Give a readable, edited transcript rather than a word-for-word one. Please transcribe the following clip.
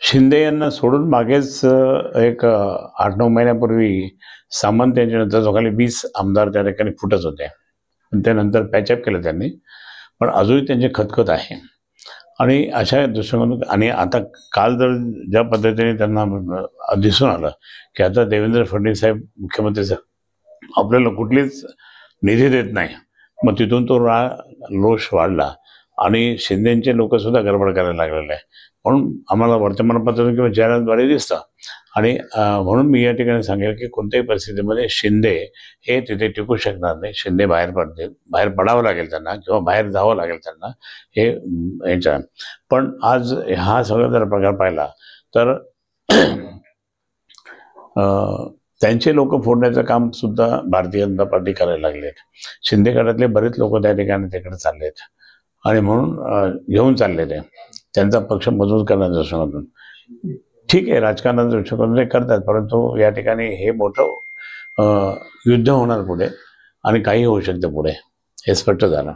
शिंदे यांना सोडून मागेच एक 8-9 महिन्यापूर्वी सामंत यांच्या नेतृत्वाखाली 20 आमदार त्या ठिकाणी फुटत होते. त्यानंतर पॅचअप केलं त्यांनी, पण अजूनही त्यांची खतखत आहे. आणि अशा दृष्टिकोनातून आणि आता काल जर ज्या पद्धतीने त्यांना दिसून आलं की आता देवेंद्र फडणवीस साहेब मुख्यमंत्री साहेब आपल्याला कुठलीच निधी देत नाही, मग तिथून तो रोष वाढला आणि शिंदेचे लोक सुद्धा गडबड करायला लागलेले आहे. म्हणून आम्हाला वर्तमानपत्रातून किंवा जाहिरातद्वारे दिसतं. आणि म्हणून मी या ठिकाणी सांगेल की कोणत्याही परिस्थितीमध्ये शिंदे हे तिथे टिकू शकणार नाही. शिंदे बाहेर पडतील, बाहेर पडावं लागेल त्यांना किंवा बाहेर जावं लागेल त्यांना, हे याच्या. पण आज हा सगळा जर प्रकार पाहिला तर त्यांचे लोक फोडण्याचं काम सुद्धा भारतीय जनता पार्टी करायला लागलेत. शिंदे गटातले बरेच लोक त्या ठिकाणी तिकडे चाललेत आणि म्हणून घेऊन चाललेले त्यांचा पक्ष मजबूत करण्याच्या दृष्टिकोनातून. ठीक आहे, राजकारणाच्या दृष्टिकोनातून ते करतात, परंतु या ठिकाणी हे मोठं युद्ध होणार पुढे आणि काही होऊ शकतं पुढे, हे स्पष्ट झालं.